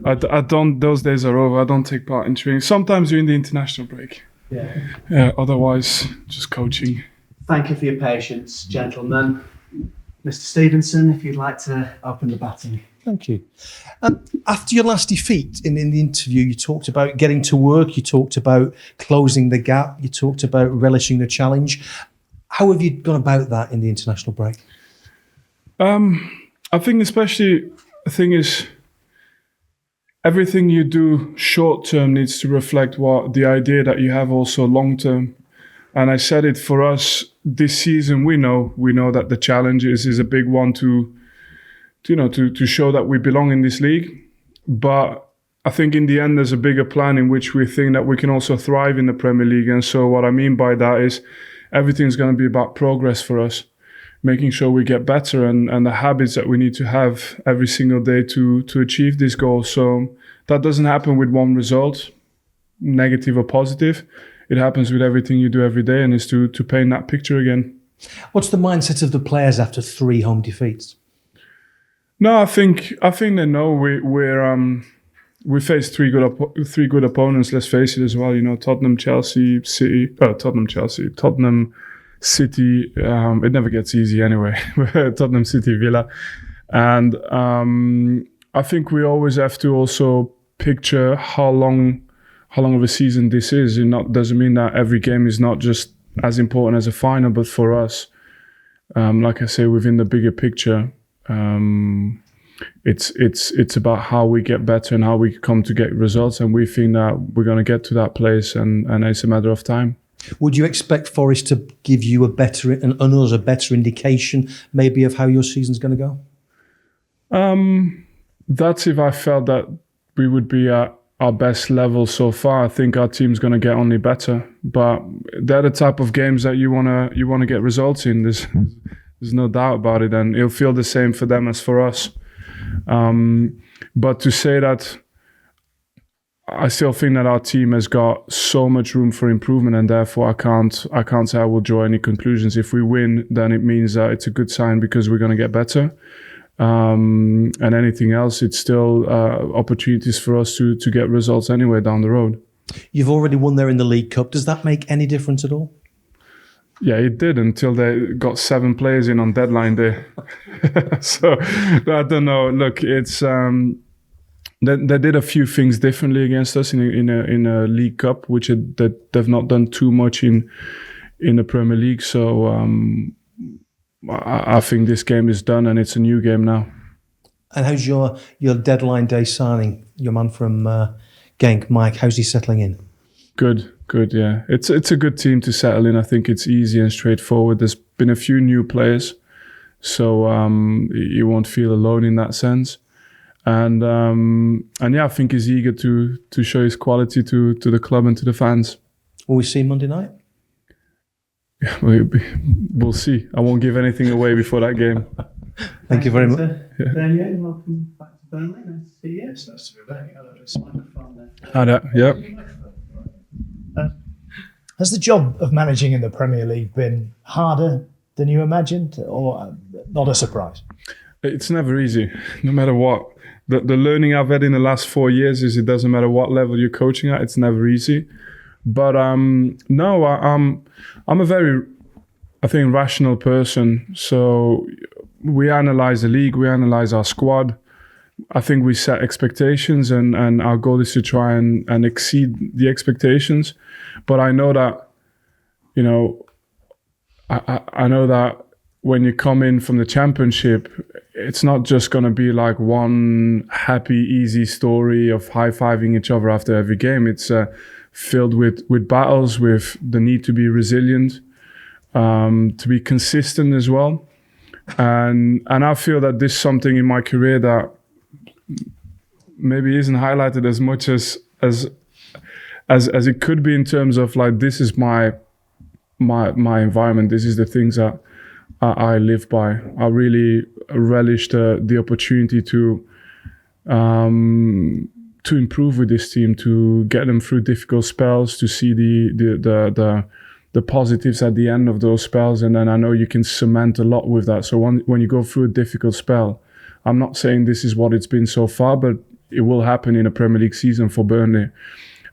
I don't. Those days are over. I don't take part in training. Sometimes during the international break. Yeah. Otherwise, just coaching. Thank you for your patience, gentlemen. Mr. Stevenson, if you'd like to open the batting. Thank you. After your last defeat in the interview, you talked about getting to work, you talked about closing the gap, you talked about relishing the challenge. How have you gone about that in the international break? I think especially the thing is, everything you do short term needs to reflect what the idea that you have also long term. And I said it for us this season. We know that the challenge is a big one to show that we belong in this league. But I think in the end there's a bigger plan in which we think that we can also thrive in the Premier League. And so what I mean by that is everything's going to be about progress for us, making sure we get better and the habits that we need to have every single day to achieve this goal. So that doesn't happen with one result, negative or positive. It happens with everything you do every day, and is to paint that picture again. What's the mindset of the players after 3 home defeats? No, I think they know we faced three good opponents. Let's face it as well. Tottenham, Chelsea, City. Tottenham, City. It never gets easy anyway. Tottenham, City, Villa, and I think we always have to also picture how long of a season this is. Doesn't mean that every game is not just as important as a final, but for us, like I say, within the bigger picture, it's about how we get better and how we come to get results, and we think that we're going to get to that place, and it's a matter of time. Would you expect Forest to give you a better indication maybe of how your season's going to go? That's if I felt that we would be at our best level so far. I think our team's going to get only better, but they're the type of games that you want to get results in. There's no doubt about it, and it'll feel the same for them as for us. But to say that, I still think that our team has got so much room for improvement, and therefore I can't say I will draw any conclusions. If we win, then it means that it's a good sign because we're going to get better. And anything else, it's still opportunities for us to get results anyway down the road. You've already won there in the League Cup. Does that make any difference at all? Yeah, it did, until they got 7 players in on deadline day. So I don't know. Look, it's they did a few things differently against us in a League Cup, which they've not done too much in the Premier League. So I think this game is done and it's a new game now. And how's your deadline day signing? Your man from Genk, Mike, how's he settling in? Good, yeah. It's a good team to settle in. I think it's easy and straightforward. There's been a few new players, so you won't feel alone in that sense. And yeah, I think he's eager to show his quality to the club and to the fans. Will we see him Monday night? Yeah, we'll see. I won't give anything away before that game. Thank you very much. Daniel, welcome back to Burnley. Nice to see you. Yes, nice to be back. Yeah. Has the job of managing in the Premier League been harder than you imagined, or not a surprise? It's never easy, no matter what. The learning I've had in the last 4 years is it doesn't matter what level you're coaching at, it's never easy. But no, I'm a very, I think, rational person. So we analyze the league, we analyze our squad. I think we set expectations, and our goal is to try and exceed the expectations. But I know that, I know that when you come in from the Championship, it's not just going to be like one happy, easy story of high-fiving each other after every game. It's filled with battles, with the need to be resilient, to be consistent as well. And I feel that this is something in my career that maybe isn't highlighted as much as it could be, in terms of like, this is my environment. This is the things that I live by. I really relish the opportunity to improve with this team, to get them through difficult spells, to see the positives at the end of those spells, and then I know you can cement a lot with that. So when you go through a difficult spell, I'm not saying this is what it's been so far, but it will happen in a Premier League season for Burnley.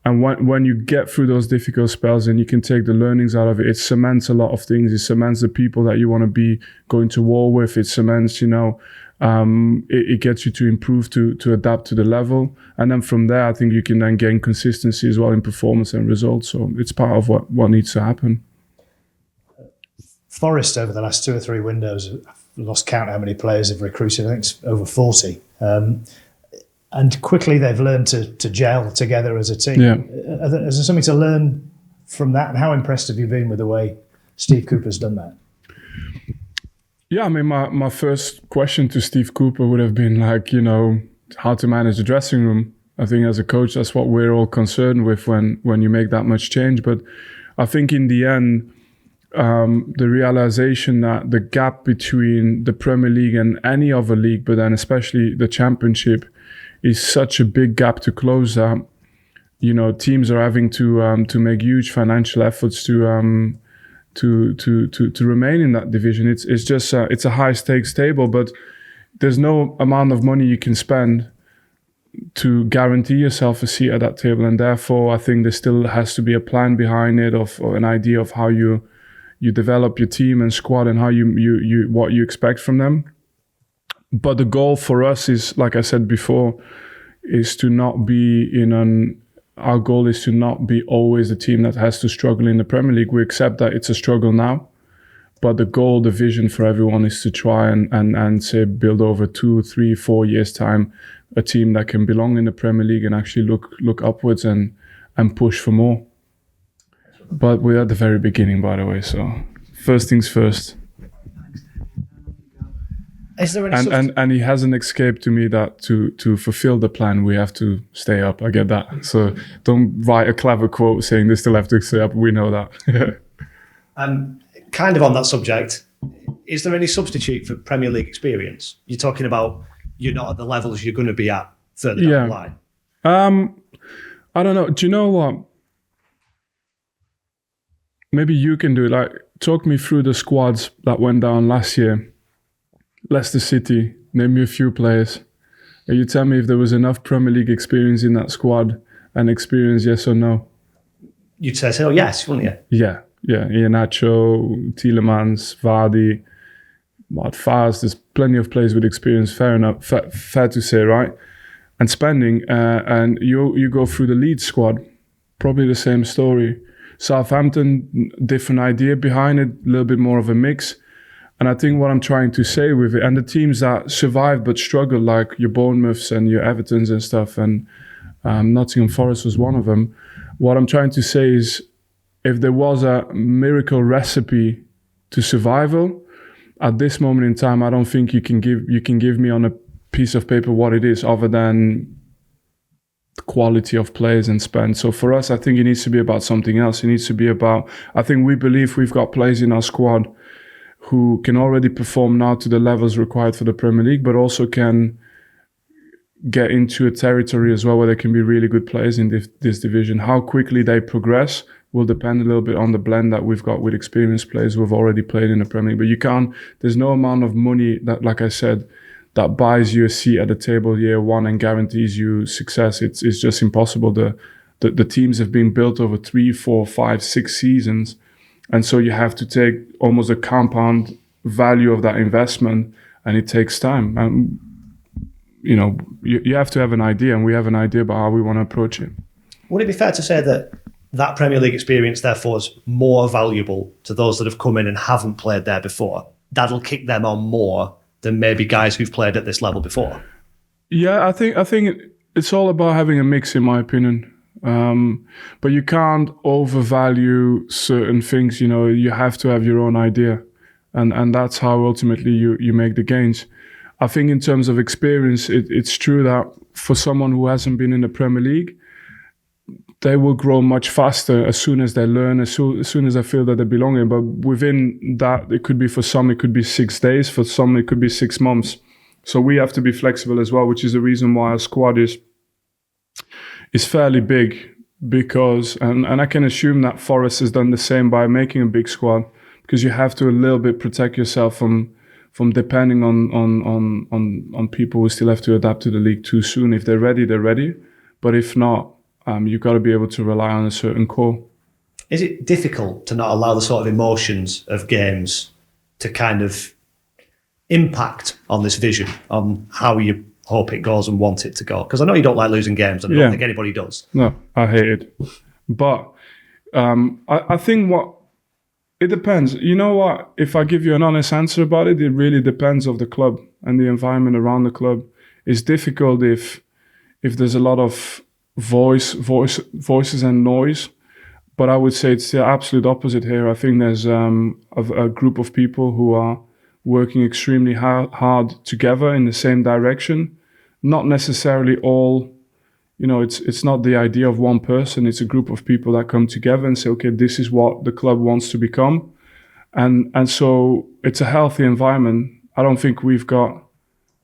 And when you get through those difficult spells and you can take the learnings out of it, it cements a lot of things. It cements the people that you want to be going to war with. It cements, it gets you to improve, to adapt to the level. And then from there, I think you can then gain consistency as well in performance and results. So it's part of what needs to happen. Forest over the last 2 or 3 windows, I've lost count how many players they've recruited. I think it's over 40. And quickly they've learned to gel together as a team. Yeah. Is there something to learn from that? And how impressed have you been with the way Steve Cooper's done that? Yeah, I mean, my first question to Steve Cooper would have been like, how to manage the dressing room. I think as a coach, that's what we're all concerned with when you make that much change. But I think in the end, the realization that the gap between the Premier League and any other league, but then especially the Championship, is such a big gap to close that, teams are having to make huge financial efforts to remain in that division. It's just it's a high stakes table, but there's no amount of money you can spend to guarantee yourself a seat at that table, and therefore I think there still has to be a plan behind it, or an idea of how you develop your team and squad and how you what you expect from them. But the goal for us is, like I said before, is to not be our goal is to not be always the team that has to struggle in the Premier League. We accept that it's a struggle now, but the goal, the vision for everyone is to try and say build over 2, 3, 4 years time a team that can belong in the Premier League and actually look upwards and push for more. But we're at the very beginning, by the way, so first things first. Is there any and he hasn't escaped to me that to fulfill the plan we have to stay up. I get that. So don't write a clever quote saying they still have to stay up. We know that. Kind of on that subject, is there any substitute for Premier League experience? You're talking about you're not at the levels you're going to be at further down the line. I don't know. Do you know what? Maybe you can do it. Like, talk me through the squads that went down last year. Leicester City, name me a few players. And you tell me if there was enough Premier League experience in that squad, and experience, yes or no? You'd say, oh, yes, wouldn't you? Yeah. Iheanacho, Tielemans, Vardy, Fars. There's plenty of players with experience, fair enough, fair to say, right? And spending, and you go through the Leeds squad, probably the same story. Southampton, different idea behind it, a little bit more of a mix. And I think what I'm trying to say with it, and the teams that survive but struggle, like your Bournemouths and your Evertons and stuff, and Nottingham Forest was one of them. What I'm trying to say is, if there was a miracle recipe to survival, at this moment in time, I don't think you can give me on a piece of paper what it is, other than the quality of players and spend. So for us, I think it needs to be about something else. It needs to be about, I think we believe we've got players in our squad who can already perform now to the levels required for the Premier League, but also can get into a territory as well where there can be really good players in this division. How quickly they progress will depend a little bit on the blend that we've got with experienced players who have already played in the Premier League. But there's no amount of money that, like I said, that buys you a seat at the table year one and guarantees you success. It's just impossible. The teams have been built over 3, 4, 5, 6 seasons. And so you have to take almost a compound value of that investment, and it takes time. And, you have to have an idea, and we have an idea about how we want to approach it. Would it be fair to say that Premier League experience, therefore, is more valuable to those that have come in and haven't played there before? That'll kick them on more than maybe guys who've played at this level before? Yeah, I think it's all about having a mix, in my opinion. But you can't overvalue certain things. You have to have your own idea, and that's how ultimately you make the gains. I think in terms of experience, it's true that for someone who hasn't been in the Premier League, they will grow much faster as soon as they learn, as soon as they feel that they belong in. But within that, it could be, for some, it could be 6 days. For some, it could be 6 months. So we have to be flexible as well, which is the reason why our squad is fairly big, because, and I can assume that Forest has done the same by making a big squad, because you have to a little bit protect yourself from from depending on people who still have to adapt to the league too soon. If they're ready, they're ready. But if not, you've got to be able to rely on a certain core. Is it difficult to not allow the sort of emotions of games to kind of impact on this vision, on how you hope it goes and want it to go? Because I know you don't like losing games, and I don't think anybody does. No, I hate it. But I think it depends. You know what? If I give you an honest answer about it, it really depends of the club and the environment around the club. It's difficult if there's a lot of voices and noise. But I would say it's the absolute opposite here. I think there's a group of people who are working extremely hard together in the same direction. Not necessarily all, it's not the idea of one person. It's a group of people that come together and say, okay, this is what the club wants to become. And so it's a healthy environment. I don't think we've got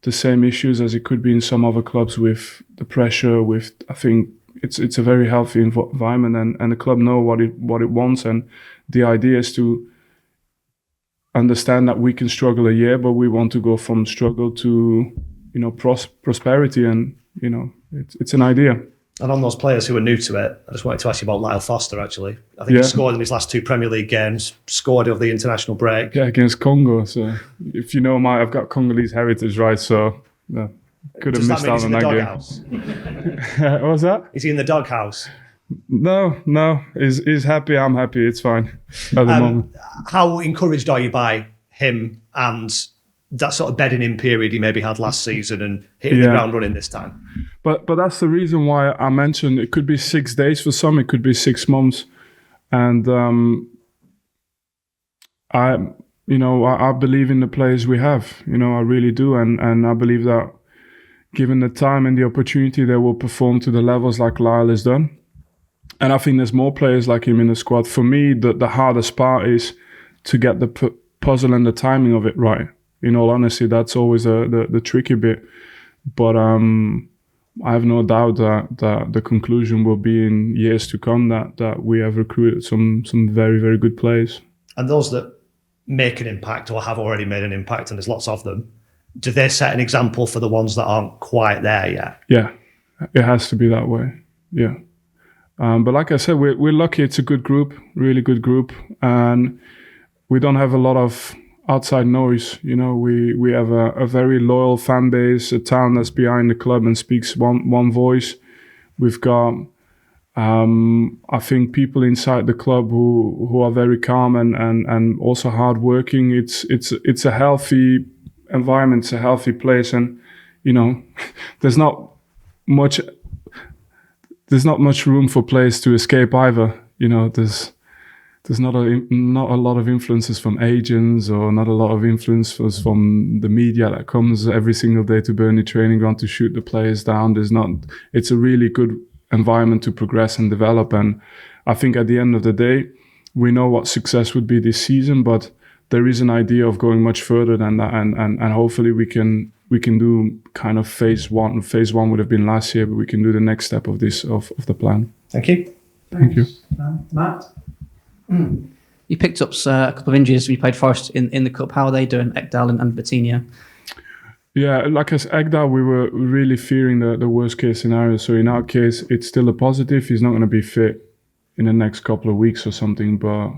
the same issues as it could be in some other clubs with the pressure, I think it's a very healthy environment, and the club know what it wants, and the idea is to understand that we can struggle a year, but we want to go from struggle to prosperity, and it's an idea. And on those players who are new to it, I just wanted to ask you about Lyle Forster, actually. I think he scored in his last 2 Premier League games, scored over the international break. Yeah, against Congo. So if you know I've got Congolese heritage, right? So could have missed out on that game. What was that? Is he in the doghouse? No. He's happy. I'm happy. It's fine at the moment. How encouraged are you by him and that sort of bedding in period he maybe had last season and hitting the ground running this time? But that's the reason why I mentioned it could be 6 days for some, it could be 6 months, and I believe in the players we have. I really do, and I believe that given the time and the opportunity, they will perform to the levels like Lyle has done. And I think there's more players like him in the squad. For me, the hardest part is to get the puzzle and the timing of it right. In all honesty, that's always the tricky bit. But I have no doubt that the conclusion will be in years to come that we have recruited some very, very good players. And those that make an impact or have already made an impact, and there's lots of them, do they set an example for the ones that aren't quite there yet? Yeah, it has to be that way. Yeah. But like I said, we're lucky. It's a good group, really good group. And we don't have a lot of outside noise. We have a very loyal fan base, a town that's behind the club and speaks one voice. We've got, I think, people inside the club who are very calm and also hardworking. It's a healthy environment, it's a healthy place, and there's not much room for players to escape either. There's not a lot of influences from agents or not a lot of influences from the media that comes every single day to Burnley training ground to shoot the players down. It's a really good environment to progress and develop, and I think at the end of the day, we know what success would be this season, but there is an idea of going much further than that, and hopefully we can do kind of phase one. Phase one would have been last year, but we can do the next step of the plan. Thank you. Thank you. Matt? You picked up a couple of injuries when you played Forest in the Cup. How are they doing, Ekdal and Vitinha? Yeah, like I said, Ekdal, we were really fearing the worst case scenario. So in our case, it's still a positive. He's not going to be fit in the next couple of weeks or something, but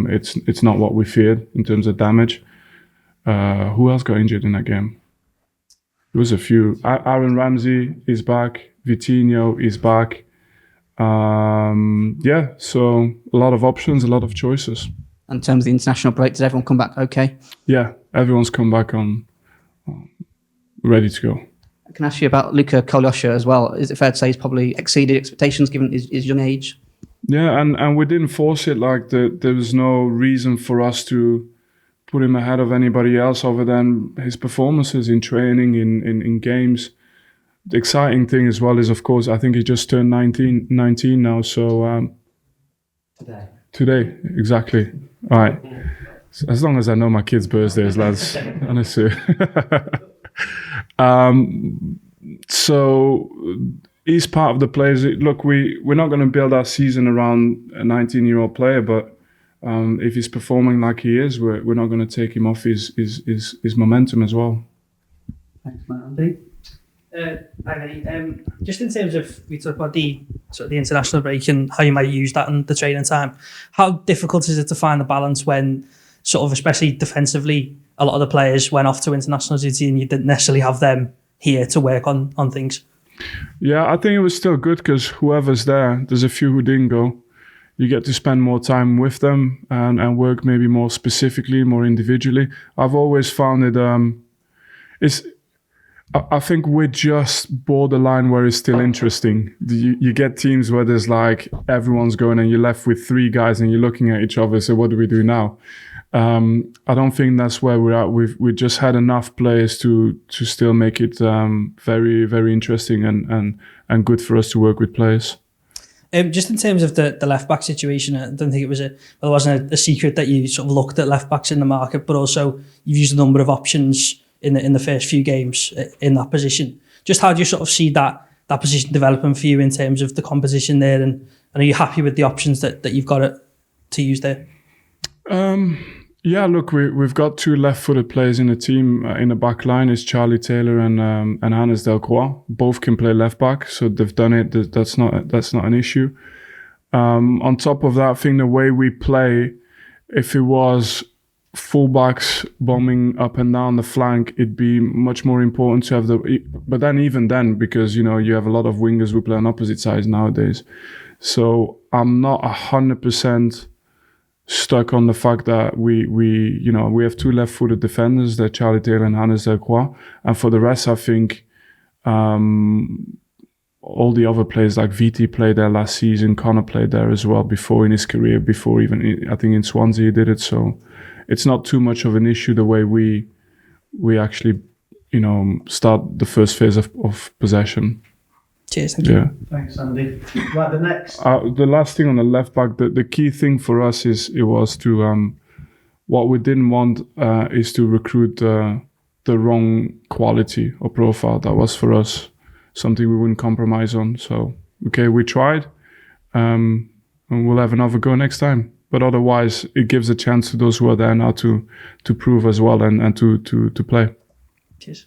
it's not what we feared in terms of damage. Who else got injured in that game? There was a few. Aaron Ramsey is back. Vitinho is back. So a lot of options, a lot of choices. In terms of the international break, did everyone come back okay? Yeah, everyone's come back on ready to go. I can ask you about Luca Koleosho as well. Is it fair to say he's probably exceeded expectations given his young age? Yeah, and we didn't force it. Like there was no reason for us to put him ahead of anybody else other than his performances in training, in games. The exciting thing as well is, of course, I think he just turned 19 now. So today, exactly. All right. As long as I know my kids' birthdays, lads, honestly. So he's part of the players. Look, we're not going to build our season around a 19-year-old player, but if he's performing like he is, we're not going to take him off his momentum as well. Thanks, Matt. Andy? Just in terms of, we talked about the international break and how you might use that in the training time. How difficult is it to find the balance when sort of, especially defensively, a lot of the players went off to international duty and you didn't necessarily have them here to work on things? Yeah, I think it was still good because whoever's there's a few who didn't go. You get to spend more time with them and work maybe more specifically, more individually. I've always found it, I think we're just borderline where it's still interesting. You get teams where there's like everyone's going and you're left with 3 guys and you're looking at each other. So what do we do now? I don't think that's where we're at. We've just had enough players to still make it very, very interesting and good for us to work with players. Just in terms of the left back situation, I don't think it wasn't a secret that you sort of looked at left backs in the market, but also you've used a number of options in the first few games in that position. Just how do you sort of see that position developing for you in terms of the composition there, and are you happy with the options that you've got to use there? Yeah, look, we've got 2 left-footed players in the team. In the back line is Charlie Taylor and Hannes Delcroix. Both can play left back, so they've done it. That's not an issue. On top of that, I think the way we play, if it was fullbacks bombing up and down the flank, it'd be much more important to have but then even then, because you have a lot of wingers who play on opposite sides nowadays. So I'm not 100% stuck on the fact that we have 2 left-footed defenders, that Charlie Taylor and Hannes Delcroix, and for the rest, I think all the other players, like VT played there last season, Connor played there as well before in his career, before even I think in Swansea he did it. So it's not too much of an issue the way we actually start the first phase of possession. Cheers, thank you. Yeah. Thanks, Andy. Right, the next. The last thing on the left back, the key thing for us was to what we didn't want is to recruit the wrong quality or profile. That was for us something we wouldn't compromise on. So okay, we tried, and we'll have another go next time. But otherwise, it gives a chance to those who are there now to prove as well and to play. Cheers.